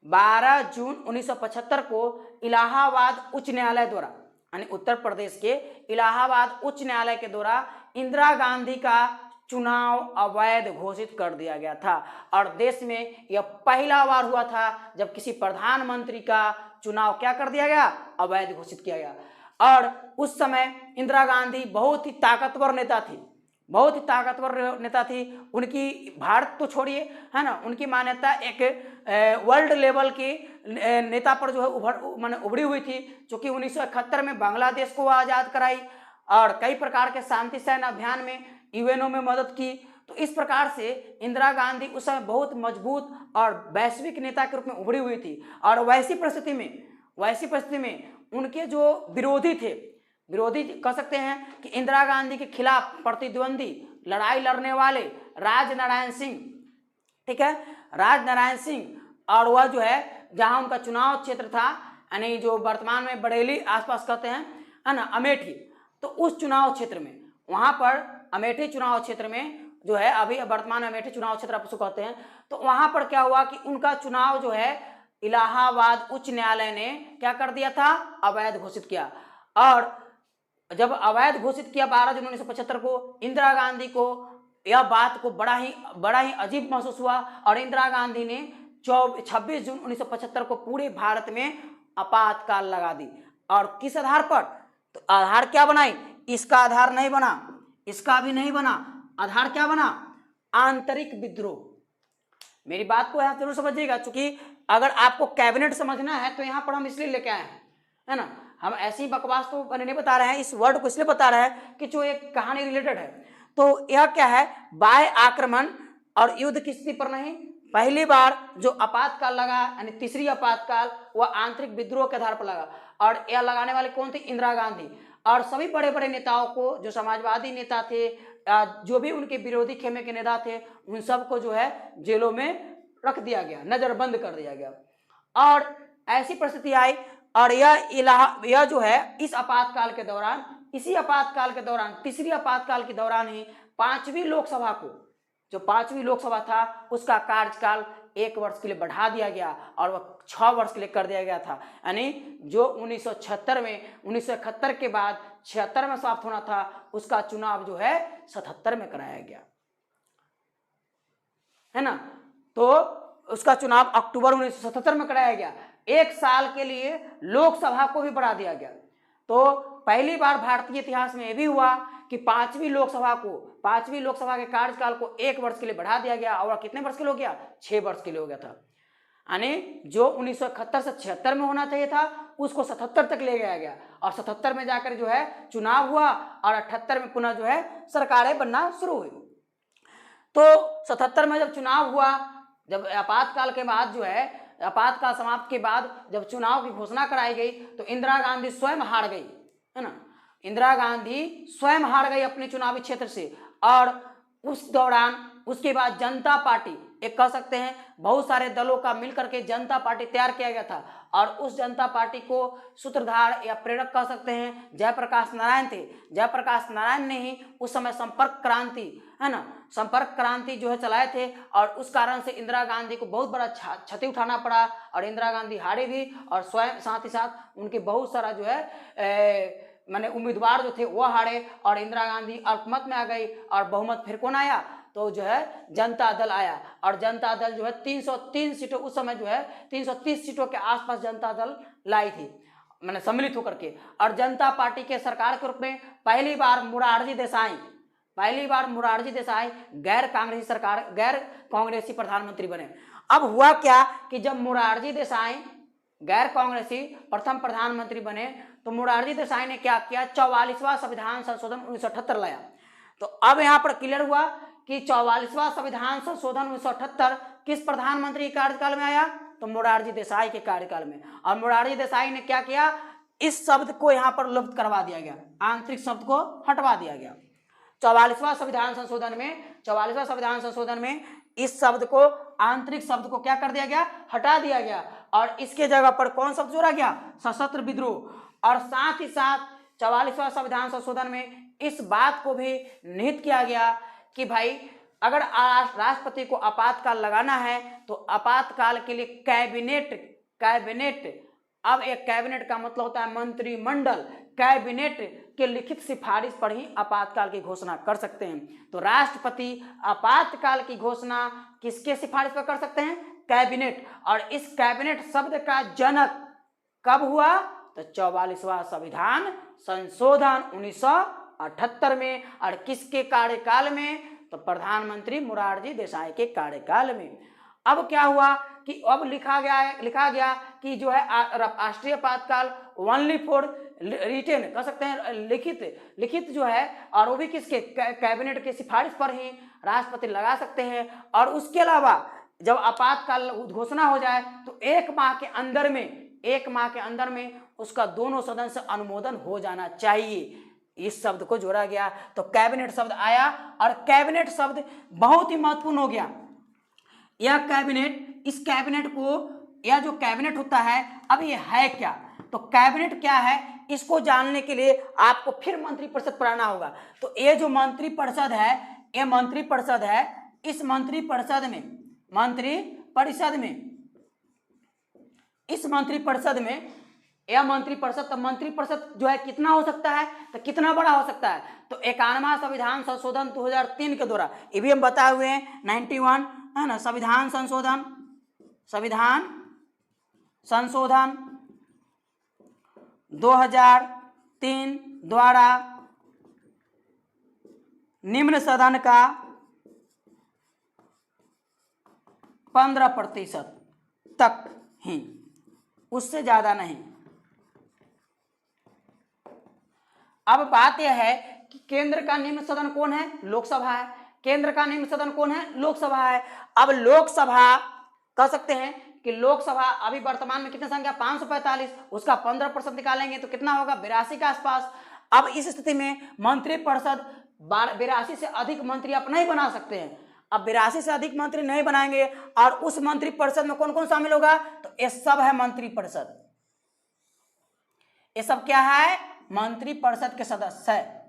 12 जून 1975 को इलाहाबाद उच्च न्यायालय द्वारा, यानी उत्तर प्रदेश के इलाहाबाद उच्च न्यायालय के द्वारा इंदिरा गांधी का चुनाव अवैध घोषित कर दिया गया था। और देश में यह पहला बार हुआ था जब किसी प्रधानमंत्री का चुनाव क्या कर दिया गया? अवैध घोषित किया गया। और उस समय इंदिरा गांधी बहुत ही ताकतवर नेता थी, बहुत ही ताकतवर नेता थी। उनकी, भारत तो छोड़िए, है ना, उनकी मान्यता एक वर्ल्ड लेवल की नेता पर जो है उभरी हुई थी, जो कि 1971 में बांग्लादेश को आज़ाद कराई और कई प्रकार के शांति सैन्य अभियान में, यूएनओ में मदद की। तो इस प्रकार से इंदिरा गांधी उस समय बहुत मजबूत और वैश्विक नेता के रूप में उभरी हुई थी। और वैसी परिस्थिति में उनके जो विरोधी थे, विरोधी कह सकते हैं कि इंदिरा गांधी के खिलाफ प्रतिद्वंदी लड़ाई लड़ने वाले राजनारायण सिंह, ठीक है, राजनारायण सिंह, और वह जो है जहां उनका चुनाव क्षेत्र था, यानी जो वर्तमान में बरेली आसपास कहते हैं, है ना, अमेठी, तो उस चुनाव क्षेत्र में, वहां पर अमेठी चुनाव क्षेत्र में जो है, अभी वर्तमान में अमेठी चुनाव क्षेत्र आप उसको कहते हैं, तो वहां पर क्या हुआ कि उनका चुनाव जो है इलाहाबाद उच्च न्यायालय ने क्या कर दिया था? अवैध घोषित किया। और जब अवैध घोषित किया 12 जून 1975 को, इंदिरा गांधी को यह बात को बड़ा ही अजीब महसूस हुआ, और इंदिरा गांधी ने 26 जून 1975 को पूरे भारत में आपातकाल लगा दी। और किस आधार पर? तो आधार क्या बनाई? इसका आधार नहीं बना, इसका भी नहीं बना, आधार क्या बना? आंतरिक विद्रोह। मेरी बात को यहां जरूर समझिएगा, क्योंकि अगर आपको कैबिनेट समझना है तो यहां पर हम इसलिए लेके आए हैं, है ना, हम ऐसी बकवास तो नहीं बता रहे हैं, इस वर्ड को इसलिए बता रहे हैं कि जो एक कहानी रिलेटेड है। तो यह क्या है? बाह्य आक्रमण और युद्ध की स्थिति पर नहीं, पहली बार जो आपातकाल लगा, यानी तीसरी आपातकाल, वह आंतरिक विद्रोह के आधार पर लगा। और यह लगाने वाले कौन थे? इंदिरा गांधी। और सभी बड़े बड़े नेताओं को, जो समाजवादी नेता थे, जो भी उनके विरोधी खेमे के नेता थे, उन सबको जो है जेलों में रख दिया गया, नजरबंद कर दिया गया। और ऐसी परिस्थिति आई, और यह जो है इस आपातकाल के दौरान, इसी आपातकाल के दौरान, तीसरी आपातकाल के दौरान ही 5वीं लोकसभा को, जो 5वीं लोकसभा था, उसका कार्यकाल 1 वर्ष के लिए बढ़ा दिया गया और वह 6 वर्ष के लिए कर दिया गया था। यानी जो 1971 के बाद 76 में समाप्त होना था, उसका चुनाव जो है 77 में कराया गया, है ना। तो उसका चुनाव अक्टूबर 1977 में कराया गया। 1 साल के लिए लोकसभा को भी बढ़ा दिया गया। तो पहली बार भारतीय इतिहास में यह भी हुआ कि पांचवी लोकसभा के कार्यकाल को 1 वर्ष के लिए बढ़ा दिया गया और कितने वर्ष के लिए हो गया, 6 वर्ष के लिए हो गया था। यानी जो 1971 से 76 में होना चाहिए था उसको 77 तक ले गया और 77 में जाकर जो है चुनाव हुआ और 78 में पुनः जो है सरकारें बनना शुरू हुई। तो 77 में जब चुनाव हुआ, जब आपातकाल के बाद जो है आपातकाल समाप्त के बाद जब चुनाव की घोषणा कराई गई तो इंदिरा गांधी स्वयं हार गई, है ना। इंदिरा गांधी स्वयं हार गई अपने चुनावी क्षेत्र से। और उस दौरान उसके बाद जनता पार्टी, एक कह सकते हैं बहुत सारे दलों का मिलकर के जनता पार्टी तैयार किया गया था और उस जनता पार्टी को सूत्रधार या प्रेरक कह सकते हैं जयप्रकाश नारायण थे। जयप्रकाश नारायण ने ही उस समय संपर्क क्रांति, है ना, संपर्क क्रांति जो है चलाए थे और उस कारण से इंदिरा गांधी को बहुत बड़ा क्षति उठाना पड़ा और इंदिरा गांधी हारे भी और स्वयं साथ ही साथ उनके बहुत सारा जो है माने उम्मीदवार जो थे वो हारे और इंदिरा गांधी अल्पमत में आ गई और बहुमत फिर कौन आया, तो जो है जनता दल आया और जनता दल जो है 303 सीटों, उस समय जो है 330 सीटों के आसपास जनता दल लाई थी, मैंने सम्मिलित होकर के। और जनता पार्टी के सरकार के रूप में पहली बार मोरारजी देसाई गैर कांग्रेसी प्रधानमंत्री बने। अब हुआ क्या कि जब मोरारजी देसाई गैर कांग्रेसी प्रथम प्रधानमंत्री बने तो मोरारजी देसाई ने क्या किया, 44वां संविधान संशोधन 1978 लाया। तो अब यहाँ पर क्लियर हुआ कि 44वां संविधान संशोधन 1978 किस प्रधानमंत्री के कार्यकाल में आया, तो मोरारजी देसाई के कार्यकाल में। और मोरारजी देसाई ने क्या किया, इस शब्द को यहाँ पर लुप्त करवा दिया गया, आंतरिक शब्द को हटवा दिया गया। 44वां संविधान संशोधन में इस शब्द को, आंतरिक शब्द को क्या कर दिया गया, हटा दिया गया और इसके जगह पर कौन शब्द जोड़ा गया, सशस्त्र विद्रोह। और साथ ही साथ 44वां संविधान संशोधन में इस बात को भी निहित किया गया कि भाई अगर राष्ट्रपति को आपातकाल लगाना है तो आपातकाल के लिए कैबिनेट, अब एक कैबिनेट का मतलब होता है मंत्रिमंडल, कैबिनेट के लिखित सिफारिश पर ही आपातकाल की घोषणा कर सकते हैं। तो राष्ट्रपति आपातकाल की घोषणा किसके सिफारिश पर कर सकते हैं, कैबिनेट। और इस कैबिनेट शब्द का जनक कब हुआ, तो 44वां संविधान संशोधन 1978 में। और किसके कार्यकाल में, तो प्रधानमंत्री मोरारजी देसाई के कार्यकाल में। अब क्या हुआ कि अब लिखा गया कि जो है राष्ट्रीय आपातकाल ओनली फॉर रिटेन, कह सकते हैं लिखित जो है, और वो भी किसके, कैबिनेट के सिफारिश पर ही राष्ट्रपति लगा सकते हैं। और उसके अलावा जब आपातकाल घोषणा हो जाए तो 1 माह के अंदर में उसका दोनों सदन से अनुमोदन हो जाना चाहिए। इस शब्द को जोड़ा गया तो कैबिनेट शब्द आया और कैबिनेट शब्द बहुत ही महत्वपूर्ण हो गया। यह कैबिनेट, इस कैबिनेट को, यह जो कैबिनेट होता है अब ये है क्या, तो कैबिनेट क्या है इसको जानने के लिए आपको फिर मंत्रिपरिषद पढ़ना होगा। तो ये जो मंत्रिपरिषद है, ये मंत्रिपरिषद है, इस मंत्रिपरिषद में यह मंत्रिपरिषद, तो मंत्रिपरिषद जो है कितना हो सकता है, तो कितना बड़ा हो सकता है, तो 51वां संविधान संशोधन 2003 के द्वारा, ये भी हम बताए हुए हैं 91, है ना, संविधान संशोधन 2003 द्वारा निम्न सदन का 15% तक ही, उससे ज्यादा नहीं। अब बात यह है कि केंद्र का निम्न सदन कौन है, लोकसभा है। केंद्र का निम्न सदन कौन है, लोकसभा है। अब लोकसभा कह सकते हैं कि लोकसभा अभी वर्तमान में कितनी संख्या, 545, उसका 15% निकालेंगे तो कितना होगा, 82 के आसपास। अब इस स्थिति में मंत्रिपरिषद 82 से अधिक मंत्री आप नहीं बना सकते हैं। अब 82 से अधिक मंत्री नहीं बनाएंगे और उस मंत्रिपरिषद में कौन कौन शामिल होगा, तो ये सब है मंत्रिपरिषद। ये सब क्या है, मंत्रिपरिषद के सदस्य है,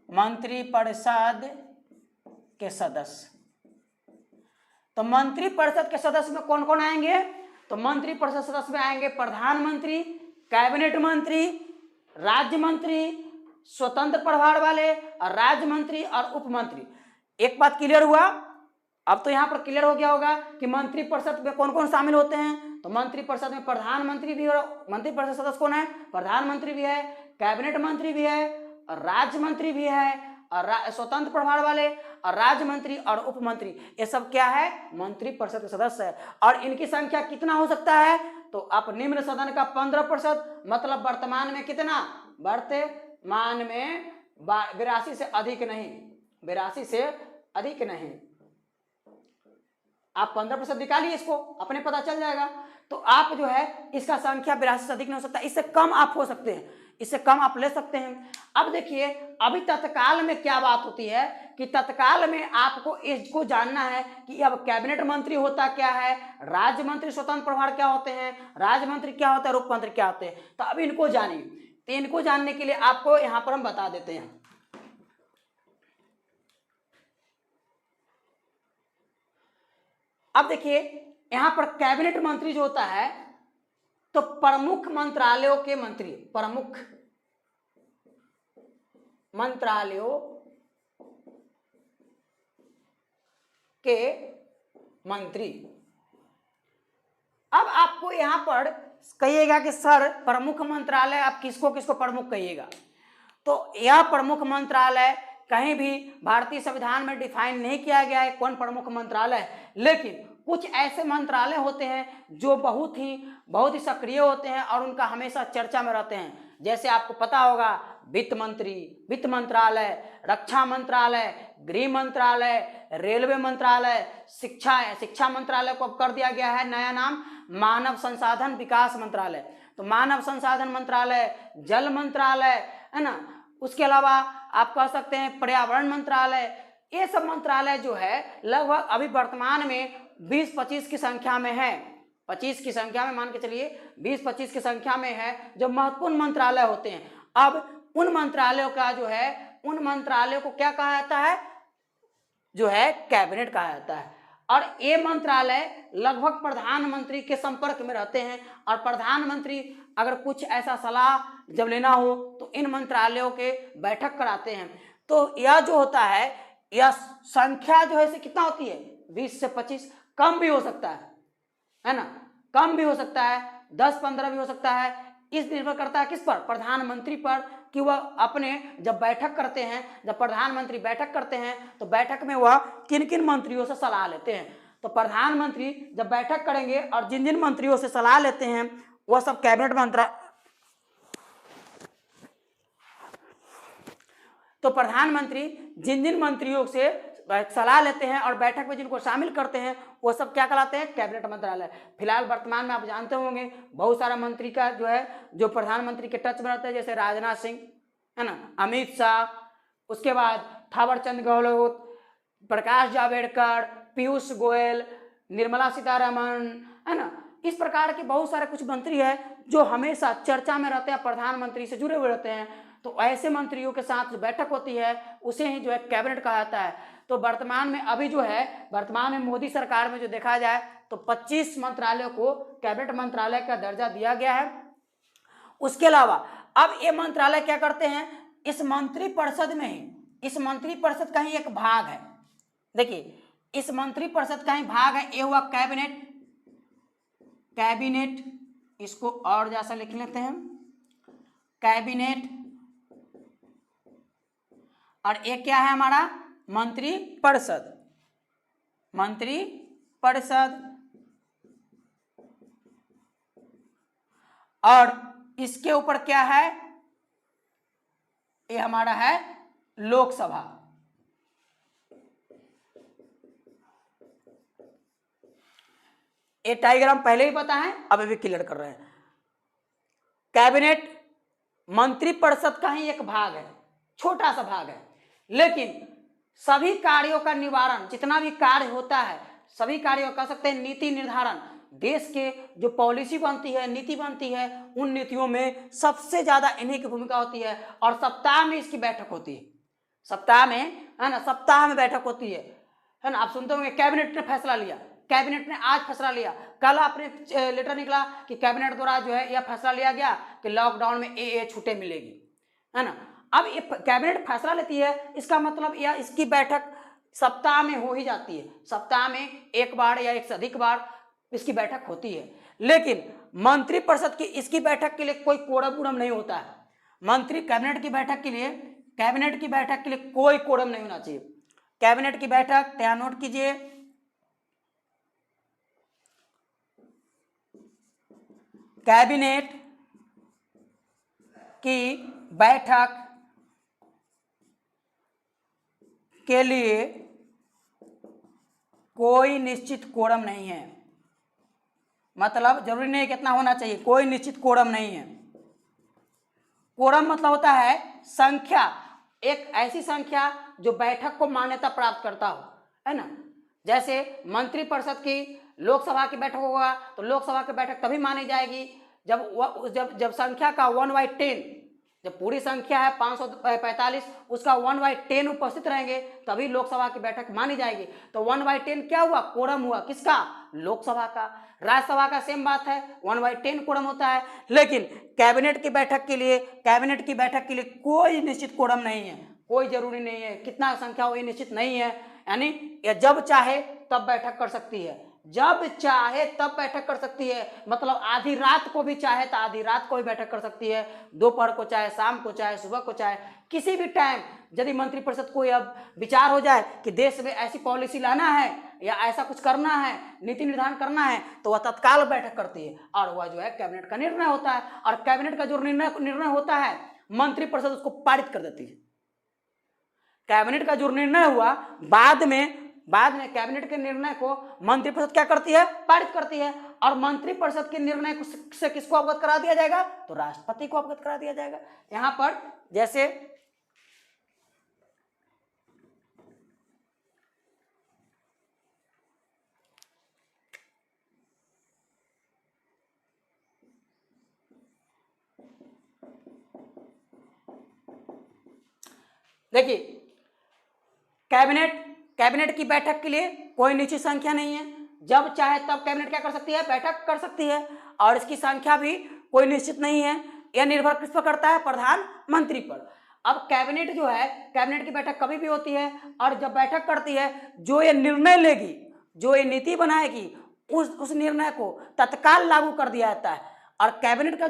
मंत्रिपरिषद के सदस्य। तो मंत्रिपरिषद के सदस्य में कौन कौन आएंगे, तो मंत्रिपरिषद सदस्य में आएंगे प्रधानमंत्री, कैबिनेट मंत्री, राज्य मंत्री, स्वतंत्र प्रभार वाले, और राज्य मंत्री और उप मंत्री। एक बात क्लियर हुआ, अब तो यहां पर क्लियर हो गया होगा कि मंत्रिपरिषद में कौन कौन शामिल होते हैं। तो मंत्रिपरिषद में प्रधानमंत्री भी, और मंत्रिपरिषद सदस्य कौन है, प्रधानमंत्री भी है, कैबिनेट मंत्री भी है राज्य मंत्री भी है और स्वतंत्र प्रभार वाले, और राज्य मंत्री और उप मंत्री, ये सब क्या है, मंत्री परिषद के सदस्य है। और इनकी संख्या कितना हो सकता है, तो आप निम्न सदन का 15%, मतलब वर्तमान में कितना, वर्तमान में 82 से अधिक नहीं, 82 से अधिक नहीं। आप 15% निकालिए, इसको अपने पता चल जाएगा। तो आप जो है इसका संख्या 82 से अधिक नहीं हो सकता, इससे कम आप हो सकते हैं, इससे कम आप ले सकते हैं। अब देखिए अभी तत्काल में क्या बात होती है कि तत्काल में आपको इसको जानना है कि अब कैबिनेट मंत्री होता क्या है, राज्य मंत्री स्वतंत्र प्रभार क्या होते हैं, राज्य मंत्री क्या होता है, उप मंत्री क्या होते हैं। तो अब इनको जानिए। तो इनको जानने के लिए आपको यहां पर हम बता देते हैं। अब देखिए यहां पर कैबिनेट मंत्री जो होता है, तो प्रमुख मंत्रालयों के मंत्री, प्रमुख मंत्रालयों के मंत्री। अब आपको यहां पर कहिएगा कि सर प्रमुख मंत्रालय आप किसको किसको प्रमुख कहिएगा, तो यह प्रमुख मंत्रालय कहीं भी भारतीय संविधान में डिफाइन नहीं किया गया है कौन प्रमुख मंत्रालय है, लेकिन कुछ ऐसे मंत्रालय होते हैं जो बहुत ही सक्रिय होते हैं और उनका हमेशा चर्चा में रहते हैं। जैसे आपको पता होगा वित्त मंत्री, वित्त मंत्रालय, रक्षा मंत्रालय, गृह मंत्रालय, रेलवे मंत्रालय, शिक्षा मंत्रालय को अब कर दिया गया है नया नाम मानव संसाधन विकास मंत्रालय। तो मानव संसाधन मंत्रालय, जल मंत्रालय है ना, उसके अलावा आप कह सकते हैं पर्यावरण मंत्रालय। ये सब मंत्रालय जो है लगभग अभी वर्तमान में 20-25 की संख्या में है, 25 की संख्या में मान के चलिए 20-25 की संख्या में है जो महत्वपूर्ण मंत्रालय होते हैं। अब उन मंत्रालयों का जो है, उन मंत्रालयों को क्या कहा जाता है, जो है कैबिनेट कहा जाता है। और ये मंत्रालय लगभग प्रधानमंत्री के संपर्क में रहते हैं और प्रधानमंत्री अगर कुछ ऐसा सलाह जब लेना हो तो इन मंत्रालयों के बैठक कराते हैं। तो यह जो होता है, यह संख्या जो है इसे कितना होती है, 20 से 25, कम भी हो सकता है ना, कम भी हो सकता है, 10-15 भी हो सकता है। इस निर्भर करता है किस पर, प्रधानमंत्री पर, कि वह अपने जब बैठक करते हैं, जब प्रधानमंत्री बैठक करते हैं तो बैठक में वह किन किन मंत्रियों से सलाह लेते हैं। तो प्रधानमंत्री जब बैठक करेंगे और जिन जिन मंत्रियों से सलाह लेते हैं वह सब कैबिनेट तो प्रधानमंत्री जिन जिन मंत्रियों से सलाह लेते हैं और बैठक में जिनको शामिल करते हैं वो सब क्या कहलाते हैं, कैबिनेट मंत्रालय। फिलहाल वर्तमान में आप जानते होंगे बहुत सारा मंत्री का जो है जो प्रधानमंत्री के टच में रहते हैं, जैसे राजनाथ सिंह है ना, अमित शाह, उसके बाद थावर चंद गहलोत, प्रकाश जावड़ेकर, पीयूष गोयल, निर्मला सीतारमण है ना। इस प्रकार के बहुत सारे कुछ मंत्री है जो हमेशा चर्चा में रहते हैं, प्रधानमंत्री से जुड़े हुए रहते हैं। तो ऐसे मंत्रियों के साथ जो बैठक होती है उसे ही जो है कैबिनेट कहा जाता है। तो वर्तमान में अभी जो है, वर्तमान में मोदी सरकार में जो देखा जाए तो 25 मंत्रालयों को कैबिनेट मंत्रालय का दर्जा दिया गया है। उसके अलावा अब ये मंत्रालय क्या करते हैं, इस मंत्री परिषद में ही, इस मंत्री परिषद का ही एक भाग है, देखिए इस मंत्री परिषद का ही भाग है, ये हुआ कैबिनेट। कैबिनेट इसको और जैसा लिख लेते हैं, कैबिनेट, और ये क्या है हमारा, मंत्री परिषद। मंत्री परिषद, और इसके ऊपर क्या है, ये हमारा है लोकसभा। ये डायग्राम पहले ही पता है, अब भी क्लियर कर रहे हैं। कैबिनेट मंत्री परिषद का ही एक भाग है, छोटा सा भाग है, लेकिन सभी कार्यों का निवारण, जितना भी कार्य होता है सभी कार्यों कह सकते हैं, नीति निर्धारण, देश के जो पॉलिसी बनती है, नीति बनती है, उन नीतियों में सबसे ज्यादा इन्हीं की भूमिका होती है। और सप्ताह में इसकी बैठक होती है, सप्ताह में है ना, सप्ताह में बैठक होती है ना। आप सुनते होंगे कैबिनेट ने फैसला लिया, कैबिनेट ने आज फैसला लिया, कल आपने लेटर निकला कि कैबिनेट द्वारा जो है यह फैसला लिया गया कि लॉकडाउन में ये छूटें मिलेगी, है ना। अब ये कैबिनेट फैसला लेती है, इसका मतलब यह इसकी बैठक सप्ताह में हो ही जाती है, सप्ताह में एक बार या एक से अधिक बार इसकी बैठक होती है। लेकिन मंत्री परिषद की इसकी बैठक के लिए कोई कोरम नहीं होता है। मंत्री कैबिनेट की बैठक के लिए कैबिनेट की बैठक के लिए कोई कोरम नहीं होना चाहिए। कैबिनेट की बैठक यहाँ नोट कीजिए, कैबिनेट की बैठक के लिए कोई निश्चित कोरम नहीं है। मतलब जरूरी नहीं कितना होना चाहिए, कोई निश्चित कोरम नहीं है। कोरम मतलब होता है संख्या, एक ऐसी संख्या जो बैठक को मान्यता प्राप्त करता हो, है ना। जैसे मंत्रिपरिषद की लोकसभा की बैठक होगा तो लोकसभा की बैठक तभी मानी जाएगी जब संख्या का 1/10, जब पूरी संख्या है 545 उसका 1/10 उपस्थित रहेंगे तभी लोकसभा की बैठक मानी जाएगी। तो 1/10 क्या हुआ? कोरम हुआ। किसका? लोकसभा का। राज्यसभा का सेम बात है, 1/10 कोरम होता है। लेकिन कैबिनेट की बैठक के लिए कोई निश्चित कोरम नहीं है, कोई जरूरी नहीं है, कितना संख्या हो ये निश्चित नहीं है। यानी ये जब चाहे तब बैठक कर सकती है, जब चाहे तब बैठक कर सकती है। मतलब आधी रात को भी चाहे तो आधी रात को भी बैठक कर सकती है, दोपहर को चाहे शाम को चाहे सुबह को चाहे किसी भी टाइम। यदि मंत्रिपरिषद को अब विचार हो जाए कि देश में ऐसी पॉलिसी लाना है या ऐसा कुछ करना है, नीति निर्धारण करना है, तो वह तत्काल बैठक करती है और वह जो है कैबिनेट का निर्णय होता है। और कैबिनेट का जो निर्णय होता है मंत्रिपरिषद उसको पारित कर देती है। कैबिनेट का जो निर्णय हुआ बाद में कैबिनेट के निर्णय को मंत्रिपरिषद क्या करती है? पारित करती है। और मंत्रिपरिषद के निर्णय से किसको अवगत करा दिया जाएगा? तो राष्ट्रपति को अवगत करा दिया जाएगा। यहां पर जैसे देखिए, कैबिनेट की बैठक के लिए कोई निश्चित संख्या नहीं है, जब चाहे तब कैबिनेट क्या कर सकती है? बैठक कर सकती है। और इसकी संख्या भी कोई निश्चित नहीं है, यह निर्भर किस पर करता है? प्रधानमंत्री पर। अब कैबिनेट जो है, कैबिनेट की बैठक कभी भी होती है और जब बैठक करती है जो ये निर्णय लेगी, जो ये नीति बनाएगी, उस निर्णय को तत्काल लागू कर दिया जाता है। और कैबिनेट का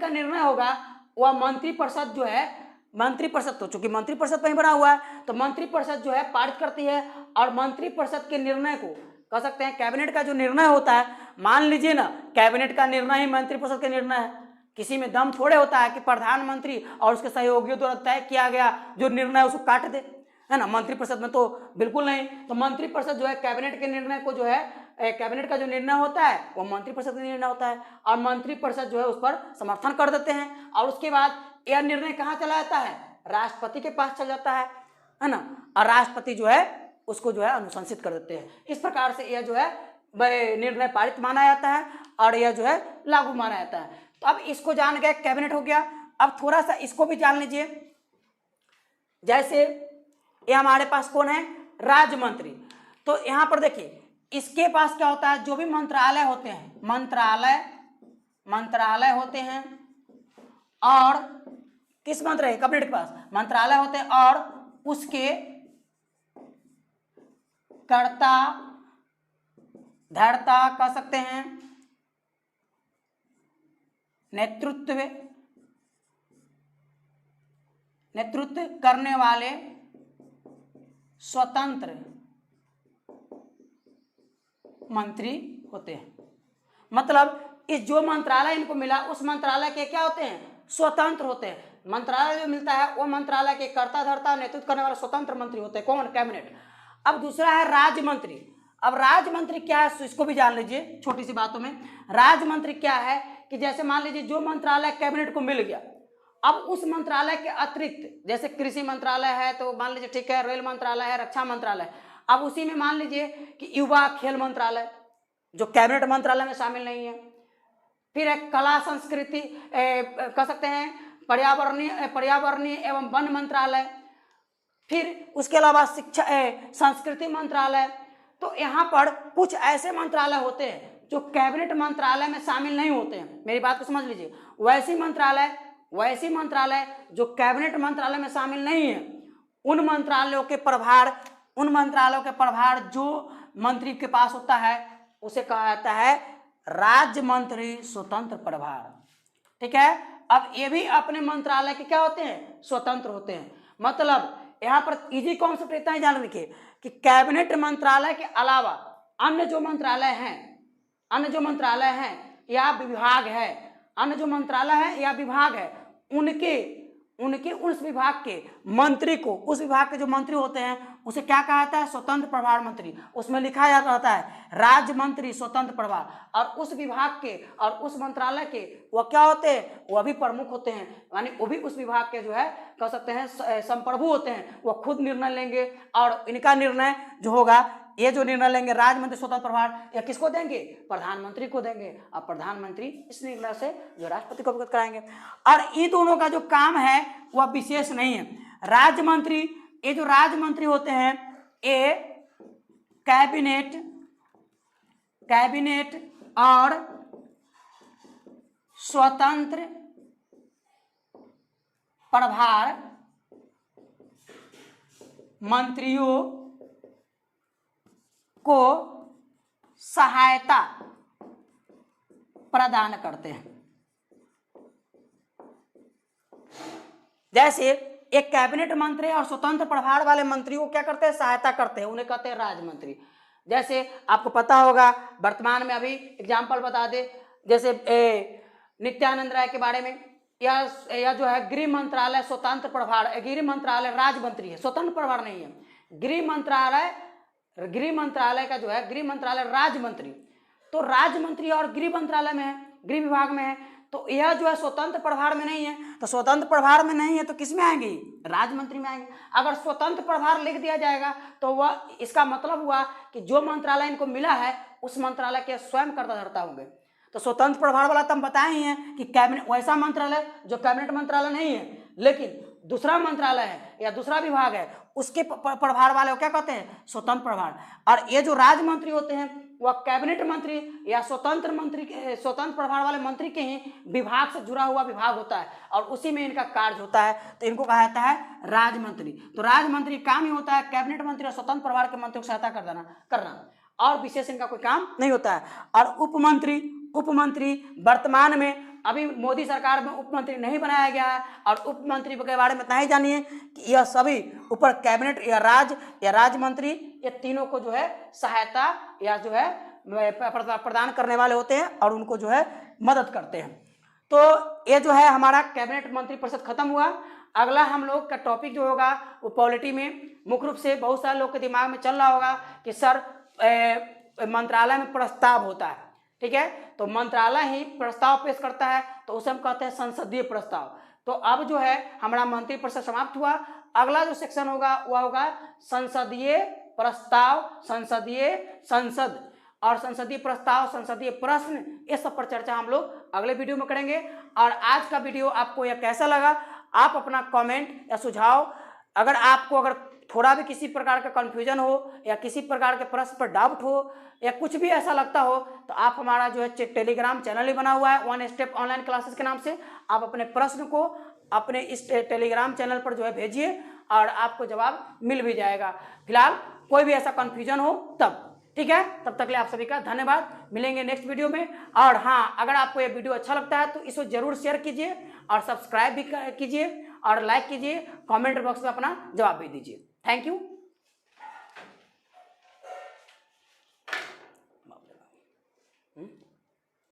निर्णय होगा वह मंत्रिपरिषद जो है, मंत्रिपरिषद तो चूंकि मंत्रिपरिषद पर ही बना हुआ है तो मंत्रिपरिषद जो है पारित करती है। और मंत्रिपरिषद के निर्णय को कह सकते हैं, कैबिनेट का जो निर्णय होता है, मान लीजिए ना कैबिनेट का निर्णय ही मंत्रिपरिषद के निर्णय है, किसी में दम थोड़े होता है कि प्रधानमंत्री और उसके सहयोगियों द्वारा तय किया गया जो निर्णय उसको काट दे, है ना। मंत्रिपरिषद में तो बिल्कुल नहीं। तो मंत्रिपरिषद जो है कैबिनेट के निर्णय को जो है, कैबिनेट का जो निर्णय होता है वो मंत्रिपरिषद का निर्णय होता है और मंत्रिपरिषद जो है उस पर समर्थन कर देते हैं। और उसके बाद यह निर्णय कहाँ चला जाता है? राष्ट्रपति के पास चल जाता है ना। और राष्ट्रपति जो है उसको जो है अनुशंसित कर देते हैं। इस प्रकार से यह जो है निर्णय पारित माना जाता है और यह जो है लागू माना जाता है। तो अब इसको जान गए, कैबिनेट हो गया। अब थोड़ा सा इसको भी जान लीजिए। जैसे ये हमारे पास कौन है? राज्य मंत्री। तो यहाँ पर देखिए इसके पास क्या होता है? जो भी मंत्रालय होते हैं, मंत्रालय होते हैं और किस मंत्री है? कैबिनेट के पास मंत्रालय होते हैं और उसके कर्ता धर्ता कह सकते हैं, नेतृत्व करने वाले स्वतंत्र मंत्री होते हैं। मतलब इस जो मंत्रालय इनको मिला उस मंत्रालय के क्या होते हैं? स्वतंत्र होते हैं। मंत्रालय जो मिलता है वो मंत्रालय के कर्ता धर्ता नेतृत्व करने वाले स्वतंत्र मंत्री होते हैं। कौन? कैबिनेट। अब दूसरा है राज्य मंत्री। अब राज्य मंत्री क्या है इसको भी जान लीजिए छोटी सी बातों में। राज्य मंत्री क्या है कि जैसे मान लीजिए जो मंत्रालय कैबिनेट को मिल गया, अब उस मंत्रालय के अतिरिक्त जैसे कृषि मंत्रालय है तो मान लीजिए ठीक है, रेल मंत्रालय है, रक्षा मंत्रालय, अब उसी में मान लीजिए कि युवा खेल मंत्रालय जो कैबिनेट मंत्रालय में शामिल नहीं है, फिर एक कला संस्कृति कह सकते हैं पर्यावरणीय एवं वन मंत्रालय, फिर उसके अलावा शिक्षा संस्कृति मंत्रालय। तो यहाँ पर कुछ ऐसे मंत्रालय होते हैं जो कैबिनेट मंत्रालय में शामिल नहीं होते हैं। मेरी बात को समझ लीजिए। वैसी मंत्रालय जो कैबिनेट मंत्रालय में शामिल नहीं है, उन मंत्रालयों के प्रभार जो मंत्री के पास होता है उसे कहा जाता है राज्य मंत्री स्वतंत्र प्रभार। ठीक है, अब ये भी अपने मंत्रालय के क्या होते हैं, स्वतंत्र होते हैं। मतलब यहाँ पर इजी कॉन्सेप्ट इतना ही जान रखिए कि कैबिनेट मंत्रालय के अलावा अन्य जो मंत्रालय हैं या विभाग है, अन्य जो मंत्रालय है या विभाग है, उनके उस विभाग के मंत्री को, उस विभाग के जो मंत्री होते हैं उसे क्या कहा जाता है, स्वतंत्र प्रभार मंत्री। उसमें लिखा जाता रहता है राज्य मंत्री स्वतंत्र प्रभार। और उस विभाग के और उस मंत्रालय के वह क्या होते हैं, वह भी प्रमुख होते हैं, यानी वो भी उस विभाग के जो है कह सकते हैं संप्रभु होते हैं। वह खुद निर्णय लेंगे और इनका निर्णय जो होगा, ये जो निर्णय लेंगे राज्य मंत्री स्वतंत्र प्रभार, या किसको देंगे, प्रधानमंत्री को देंगे। और प्रधानमंत्री इस निर्णय से जो राष्ट्रपति को अवगत कराएंगे। और इन दोनों का जो काम है वह विशेष नहीं है। राज्य मंत्री, ये जो राज्य मंत्री होते हैं ये कैबिनेट और स्वतंत्र प्रभार मंत्रियों को सहायता प्रदान करते हैं। जैसे एक कैबिनेट मंत्री और स्वतंत्र प्रभार वाले मंत्री को क्या करते हैं, सहायता करते हैं, उन्हें कहते हैं राज्य मंत्री। जैसे आपको पता होगा, वर्तमान में अभी एग्जाम्पल बता दे, जैसे नित्यानंद राय के बारे में, या जो है गृह मंत्रालय स्वतंत्र प्रभार, गृह मंत्रालय राज्य मंत्री है, स्वतंत्र प्रभार नहीं है। गृह मंत्रालय का जो है गृह मंत्रालय राज्य मंत्री, तो राज्य मंत्री और गृह मंत्रालय में है, गृह विभाग में है, तो यह जो है स्वतंत्र प्रभार में नहीं है। तो स्वतंत्र प्रभार में नहीं है तो किस में आएंगे, राज्य मंत्री में आएंगे। अगर स्वतंत्र प्रभार लिख दिया जाएगा तो वह, इसका मतलब हुआ कि जो मंत्रालय इनको मिला है उस मंत्रालय के स्वयं कर्ता धर्ता होंगे। तो स्वतंत्र प्रभार वाला तो हम बताए ही हैं कि कैबिनेट, वैसा मंत्रालय जो कैबिनेट मंत्रालय नहीं है लेकिन दूसरा मंत्रालय है या दूसरा विभाग है, उसके प्रभार वाले को क्या कहते हैं, स्वतंत्र प्रभार। और ये जो राज्य मंत्री होते हैं वह कैबिनेट मंत्री या स्वतंत्र प्रभार वाले मंत्री के ही विभाग से जुड़ा हुआ विभाग होता है और उसी में इनका कार्य होता है, तो इनको कहा जाता है राज्य मंत्री। तो राज्य मंत्री काम ही होता है कैबिनेट मंत्री और स्वतंत्र प्रभार के मंत्रियों को सहायता करना, और विशेष इनका कोई काम नहीं होता है। और उपमंत्री वर्तमान में अभी मोदी सरकार में उपमंत्री नहीं बनाया गया है, और उपमंत्री के बारे में इतना ही जानिए कि यह सभी ऊपर कैबिनेट या राज्य मंत्री, ये तीनों को जो है सहायता या जो है प्रदान करने वाले होते हैं और उनको जो है मदद करते हैं। तो ये जो है हमारा कैबिनेट मंत्री परिषद खत्म हुआ। अगला हम लोग का टॉपिक जो होगा वो पॉलिटी में मुख्य रूप से बहुत सारे लोग के दिमाग में चल रहा होगा कि सर मंत्रालय में प्रस्ताव होता है, ठीक है, तो मंत्रालय ही प्रस्ताव पेश करता है, तो उसे हम कहते हैं संसदीय प्रस्ताव। तो अब जो है हमारा मंत्री परिषद समाप्त हुआ। अगला जो सेक्शन होगा वह होगा संसदीय प्रस्ताव, संसद और संसदीय प्रस्ताव, संसदीय प्रश्न, इस सब पर चर्चा हम लोग अगले वीडियो में करेंगे। और आज का वीडियो आपको यह कैसा लगा, आप अपना कमेंट या सुझाव, अगर थोड़ा भी किसी प्रकार का कंफ्यूजन हो या किसी प्रकार के प्रश्न पर डाउट हो या कुछ भी ऐसा लगता हो, तो आप हमारा जो है टेलीग्राम चैनल ही बना हुआ है 1 स्टेप ऑनलाइन क्लासेस के नाम से, आप अपने प्रश्न को अपने इस टेलीग्राम चैनल पर जो है भेजिए और आपको जवाब मिल भी जाएगा। फिलहाल कोई भी ऐसा कंफ्यूजन हो तब, ठीक है, तब तक के लिए आप सभी का धन्यवाद। मिलेंगे नेक्स्ट वीडियो में। और हाँ, अगर आपको ये वीडियो अच्छा लगता है तो इसको जरूर शेयर कीजिए और सब्सक्राइब भी कीजिए और लाइक कीजिए, कमेंट बॉक्स में अपना जवाब भी दीजिए। Thank you.